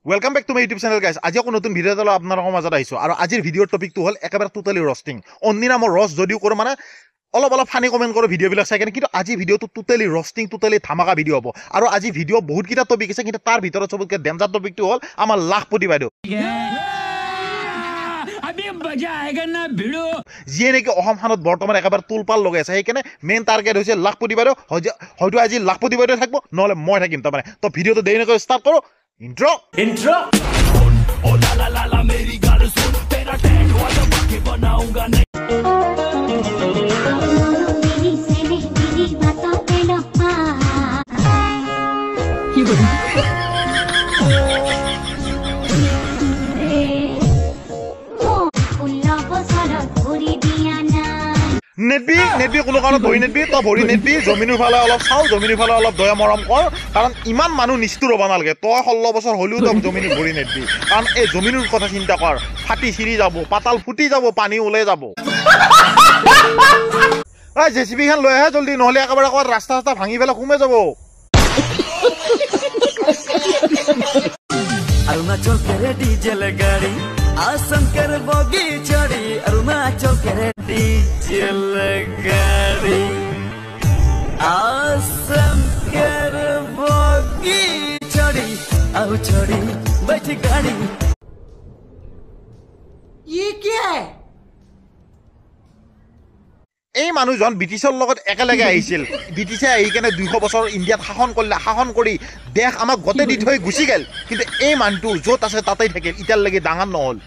Welcome back to my YouTube channel guys. আজি নতুন video এটা আপোনালোকৰ মাজত আহিছো আৰু আজিৰ ভিডিঅ'ৰ টপিকটো হ'ল একেবাৰে টোটালি ৰষ্টিং। অন্যদিনা মই ৰষ্ট যদিও কৰোঁ মানে অলপ ফানি কমেণ্ট কৰোঁ ভিডিঅ'বিলাক চাই কিনে, কিন্তু আজি ভিডিঅ'টো টোটালি ৰষ্টিং, টোটালি ধামাকা ভিডিঅ' হ'ব। আৰু আজি ভিডিঅ' বহুতকেইটা টপিক আছে, কিন্তু তাৰ ভিতৰত চবতকৈ ডেঞ্জাৰ টপিকটো হ'ল আমাৰ লাখপতি বাইদেউ, যিয়ে নেকি অসমখনত বৰ্তমান একেবাৰে তোলপাল লগাই আছে। সেইকাৰণে মেইন টাৰ্গেট হৈছে লাখপতি বাইদেউ। হয়তো আজি লাখপতি বাইদেউ থাকিব, নহ'লে মই থাকিম। তাৰমানে তো ভিডিঅ'টো দেৰি নকৰি ষ্টাৰ্ট কৰোঁ। इंट्रो ओ ला ला ला ला मेरी गाल सुन तेरा टैग वाला बाकी बनाऊंगा नहीं নেটবি কোনো কাৰণত ভৰি নেটবি, তই ভৰি নেটবি, জমিনৰ ফালে অলপ চাওঁ, জমিনৰ ফালে অলপ দয়া মৰম কৰ, কাৰণ ইমান মানুহ নিষ্ঠুৰ হ'ব নালাগে। তই 16 বছৰ হ'লেও তই জমিনৰ ভৰি নেটবি, কাৰণ এই জমিনৰ কথা চিন্তা কৰ। ফাটি চিৰি যাব, পাতাল ফুটি যাব, পানী ওলাই যাব। জেচিবি খান লৈ আহে জলদি, নহ'লে একেবাৰে ক'ৰবাত ৰাস্তা ভাঙি পেলাই সোমাই যাব। अरुणाचल के डीजल गाड़ी आसम कर बोगी चढ़ी अरुणाचल के डीजल गाड़ी आसम कर बोगी चढ़ी आओ चढ़ी बैठ गाड़ी। ये क्या है? এই মানুহজন ব্ৰিটিছৰ লগত একেলগে আহিছিল। ব্ৰিটিছে আহি কেনে 200 বছৰ ইণ্ডিয়াত শাসন কৰিলে, শাসন কৰি দেশ আমাক গোটেই দি থৈ গুচি গ'ল। কিন্তু এই মানুহটো য'ত আছে তাতেই থাকিল, এতিয়ালৈকে ডাঙৰ নহ'ল।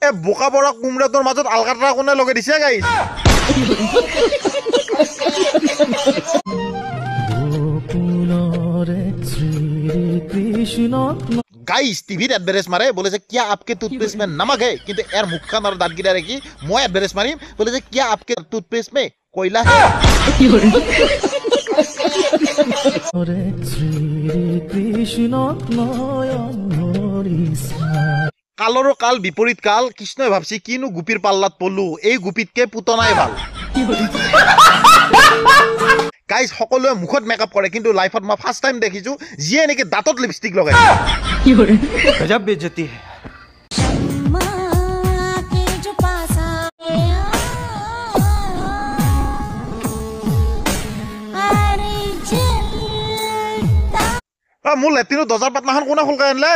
এই বোকা বৰা কোমৰাটোৰ মাজত আলকাটৰা কোনে লগাই দিছে গাইছ? गाइस टीवी एडवर्टाइज मारे बोले से क्या आपके टूथपेस्ट में नमक है, किंतु यार मुखखान और दांत गिरा रखी मैं एडवर्टाइज मारी बोले से क्या आपके टूथपेस्ट में कोयला है। কালৰো কাল বিপৰীত কাল, কৃষ্ণই ভাবছি কিনো গুপিৰ পাল্লাত পলু, এই গুপিতকে পুতনাই ভাল। গাইজ সকলোৱে মুখত মেকআপ কৰে, কিন্তু লাইফত মই ফাৰ্ষ্ট টাইম দেখিছো যিয়ে নেকি দাঁতত লিপষ্টিক লগাই। গজব বেজতি হে। মোৰ লেট্ৰিনৰ দজাৰ পাটনাখন কোনে খুলকাই আনিলে?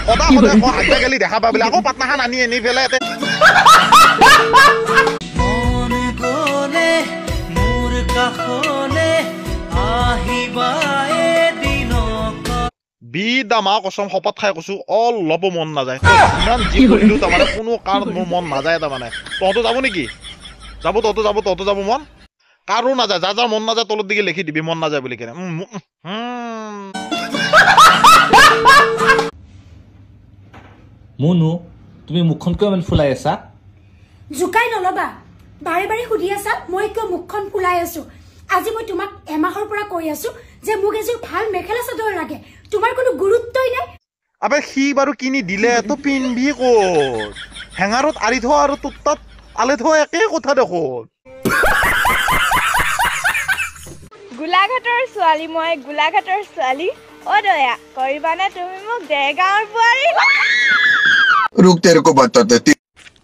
সদায় সদায় মই হাজিৰা গালি দেখা পাবলৈ আকৌ পাটনাখন আনি পেলাই বিদামা কচম শপত খাই কৈছো অলপ মন নাযায়। ইমান যি কৰিলো তাৰমানে কোনো কাৰণত মোৰ মন নাযায়। তাৰমানে তহঁতো যাব নেকি? যাব, তহঁতো যাব মন কাৰো নাযায়। যাৰ যাৰ মন নাযায় তলত দিকে লিখি দিবি মন নাযায় বুলি কেনে। মুনু তুমি মুখখন কিয় ইমান ফুলাই আছা? জুকাই নলবা, বাৰে বাৰে সুধি আছা মই কিয় মুখখন ফুলাই আছো। আজি মই তোমাক এমাহৰ পৰা কৈ আছো যে মোক এযোৰ ভাল মেখেলা চাদৰ লাগে, তোমাৰ কোনো গুৰুত্বই নাই। আবে সি বাৰু কিনি দিলে তো পিনবি ক'ত? হেঙাৰত আৰি থোৱা আৰু তোৰ তাত আলে থোৱা একেই কথা দেখোন। গোলাঘাটৰ ছোৱালী, মই গোলাঘাটৰ ছোৱালী। অ দয়া কৰিবানে তুমি মোক দেৰগাঁৱৰ বোৱাৰী? रुक तेरे को बताते।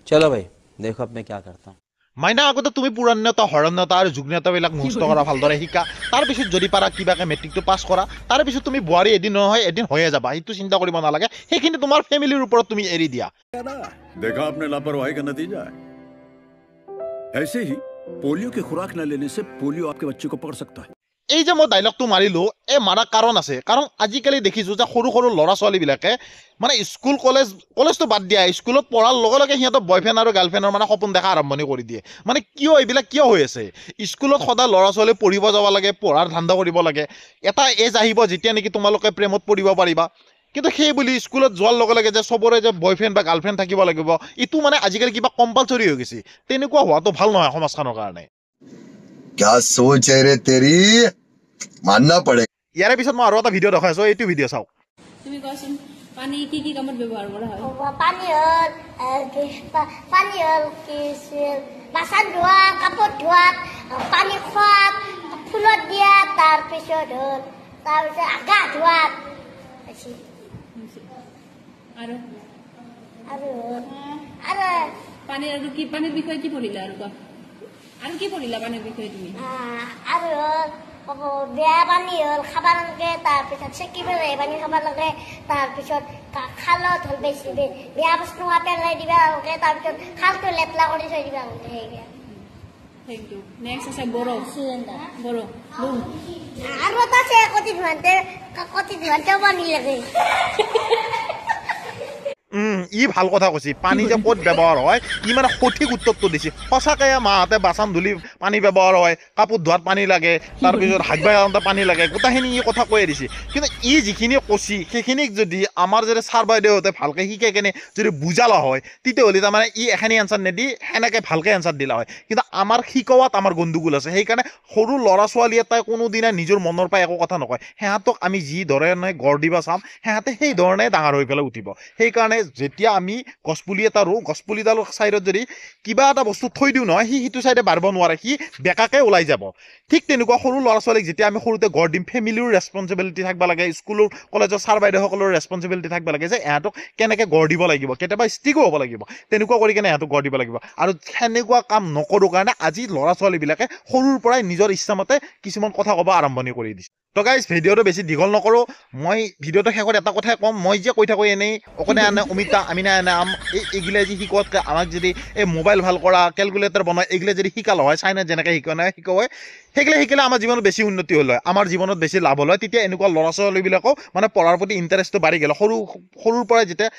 चलो भाई देखो अब मैं क्या करता हूँ। মাইনা আগতে তুমি পুৰাণ্যতা, হৰণতা আৰু যুগ্নীয়তাবিলাক মুখস্থ কৰা, ভালদৰে শিকা। তাৰপিছত যদি পাৰা কিবাকে মেট্ৰিকটো পাছ কৰা, তাৰপিছত তুমি বোৱাৰী এদিন নহয় এদিন হৈয়ে যাবা। সেইটো চিন্তা কৰিব নালাগে। সেইখিনি তোমাৰ ফেমিলিৰ ওপৰত তুমি এৰি দিয়া। देखा आपने लापरवाही का नतीजा है। ऐसे ही पोलियो की खुराक न लेने से पोलियो आपके बच्चे को पकड़ सकता है। এই যে মই ডাইলগটো মাৰিলো, এই মাৰা কাৰণ আছে। কাৰণ আজিকালি দেখিছো যে সৰু সৰু ল'ৰা ছোৱালীবিলাকে মানে স্কুল কলেজটো বাদ দিয়া, স্কুলত পঢ়াৰ লগে লগে সিহঁতৰ বয়ফ্ৰেণ্ড আৰু গাৰ্লফ্ৰেণ্ডৰ মানে সপোন দেখা আৰম্ভণি কৰি দিয়ে। মানে কিয় এইবিলাক কিয় হৈ আছে? স্কুলত সদায় ল'ৰা ছোৱালী পঢ়িব যাব লাগে, পঢ়াৰ ধান্দা কৰিব লাগে। এটা এজ আহিব যেতিয়া নেকি তোমালোকে প্ৰেমত পৰিব পাৰিবা, কিন্তু সেই বুলি স্কুলত যোৱাৰ লগে লগে যে চবৰে যে বয়ফ্ৰেণ্ড বা গাৰ্লফ্ৰেণ্ড থাকিব লাগিব, এইটো মানে আজিকালি কিবা কম্পালচৰি হৈ গৈছে। তেনেকুৱা হোৱাটো ভাল নহয় সমাজখনৰ কাৰণে। क्या सोच है रे तेरी, मानना पड़ेगा। ইয়াৰে পিছত মই আৰু এটা ভিডিঅ' দেখাইছো, এইটো ভিডিঅ' চাওক। তুমি কোৱাচোন পানী কি কামত ব্যৱহাৰ কৰা হয়? পানী হ'ল বাচন ধোৱা কাপোৰ ধোৱা পানী খোৱা ফুলত দিয়া তাৰপিছত হ'ল গা ধোৱা আৰু আৰু আৰু পানীৰ আৰু কি পানীৰ বিষয়ে কি পঢ়িলা আৰু কোৱা আৰু কি পঢ়িলা পানীৰ বিষয়ে তুমি আৰু হ'ল বেয়া পানী হ'ল খাব নালাগে তাৰপিছত চেকি পেলাই পানী খাব লাগে তাৰপিছত খালত হ'ল বেছি বেয়া বস্তু পেলাই দিব লাগে তাৰপিছত খালটো লেতেৰা কৰি থৈ দিব লাগে থেংক ইউ নেক্সট আছে বড়ো বড়ো আৰু এটা আছে কটি ধুৱাতে পানী লাগে ই ভাল কথা কৈছে পানী যে ক'ত ব্যৱহাৰ হয় ই মানে সঠিক উত্তৰটো দিছে সঁচাকৈ মাহঁতে বাচন ধুলি পানী ব্যৱহাৰ হয় কাপোৰ ধোৱাত পানী লাগে তাৰপিছত হাত বাই যাওঁতে পানী লাগে গোটেইখিনি ই কথা কৈয়ে দিছে কিন্তু ই যিখিনি কৈছে সেইখিনিক যদি আমাৰ যদি ছাৰ বাইদেউহঁতে ভালকৈ শিকাই কেনে যদি বুজালা হয় তেতিয়াহ'লে তাৰমানে ই এখিনি এনচাৰ নিদি সেনেকৈ ভালকৈ এনচাৰ দিলা হয় কিন্তু আমাৰ শিকোৱাত আমাৰ গণ্ডগোল আছে সেইকাৰণে সৰু ল'ৰা ছোৱালী এটাই কোনোদিনা নিজৰ মনৰ পৰা একো কথা নকয় সিহঁতক আমি যি ধৰণে গঢ় দিব চাম সিহঁতে সেই ধৰণে ডাঙৰ হৈ পেলাই উঠিব সেইকাৰণে যেতিয়া আমি গছপুলি এটা ৰুওঁ গছপুলিডালৰ ছাইডত যদি কিবা এটা বস্তু থৈ দিওঁ নহয় সি সিটো ছাইডে বাঢ়িব নোৱাৰে সি বেকাকৈ ওলাই যাব ঠিক তেনেকুৱা সৰু ল'ৰা ছোৱালীক যেতিয়া আমি সৰুতে গঢ় দিম ফেমিলিৰ ৰেছপনচিবিলিটি থাকিব লাগে স্কুলৰ কলেজৰ ছাৰ বাইদেউসকলৰ ৰেছপনচিবিলিটি থাকিব লাগে যে ইহঁতক কেনেকৈ গঢ় দিব লাগিব কেতিয়াবা ষ্টিকো হ'ব লাগিব তেনেকুৱা কৰি কেনে ইহঁতক গঢ় দিব লাগিব আৰু সেনেকুৱা কাম নকৰোঁ কাৰণে আজি ল'ৰা ছোৱালীবিলাকে সৰুৰ পৰাই নিজৰ ইচ্ছামতে কিছুমান কথা ক'ব আৰম্ভণি কৰি দিছে তো গাইজ ভিডিঅ'টো বেছি দীঘল নকৰোঁ মই ভিডিঅ'টো শেষত এটা কথাই ক'ম মই যে কৈ থাকোঁ এনেই অকণে আনে অমিতা আমিনা আনে এইগিলা যি শিকোৱাতকৈ আমাক যদি এই মোবাইল ভাল কৰা কেলকুলেটাৰ বনোৱা এইগিলা যদি শিকাল হয় চাইনাত যেনেকৈ শিকোৱা সেইগিলা শিকিলে আমাৰ জীৱনত বেছি উন্নতি হ'ল হয় আমাৰ জীৱনত বেছি লাভ হ'ল হয় তেতিয়া এনেকুৱা ল'ৰা ছোৱালীবিলাকো মানে পঢ়াৰ প্ৰতি ইণ্টাৰেষ্টটো বাঢ়ি গ'ল সৰুৰ পৰাই যেতিয়া